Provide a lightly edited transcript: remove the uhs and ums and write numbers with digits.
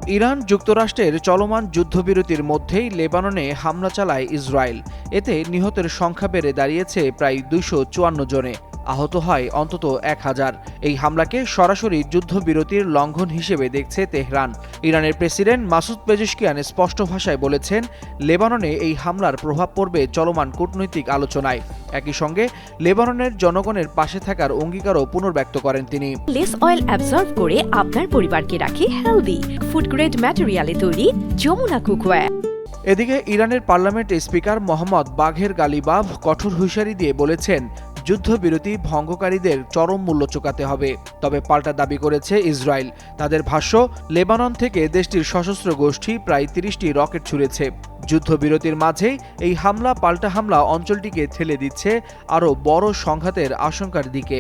Iran যুক্তরাষ্ট্রের চলমান যুদ্ধবিরতির মধ্যেই লেবাননে হামলা চালায় ইসরায়েল। এতে নিহতের সংখ্যা বেড়ে দাঁড়িয়েছে প্রায় 254 জনে। আহত হয় অন্তত 1000। এই হামলাকে সরাসরি যুদ্ধবিরতির লঙ্ঘন হিসেবে দেখছে তেহরান। ইরানের প্রেসিডেন্ট মাসুদ পেজেশকিয়ান স্পষ্ট ভাষায় বলেছেন, লেবাননে এই হামলার প্রভাব পড়বে চলমান কূটনৈতিক আলোচনায়। একই সঙ্গে লেবাননের জনগণের পাশে থাকার অঙ্গীকারও পুনর্ব্যক্ত করেন তিনি। লেস অয়েল অ্যাবজর্ব করে আপনার পরিবারকে রাখে হেলদি। ফুড গ্রেড ম্যাটেরিয়ালে তৈরি যমুনা কুকওয়্যার। এদিকে ইরানের পার্লামেন্ট স্পিকার মোহাম্মদ বাঘের গালিবাফ কঠোর হুঁশিয়ারি দিয়ে বলেছেন, যুদ্ধবিরতি ভঙ্গকারীদের চরম মূল্য চোকাতে হবে। তবে পাল্টা দাবি করেছে ইসরায়েল। তাদের ভাষ্য, লেবানন থেকে দেশটির সশস্ত্র গোষ্ঠী প্রায় 30টি রকেট ছুড়েছে। যুদ্ধবিরতির মাঝেই এই পাল্টা হামলা অঞ্চলটিকে ঠেলে দিচ্ছে আরও বড় সংঘাতের আশঙ্কার দিকে।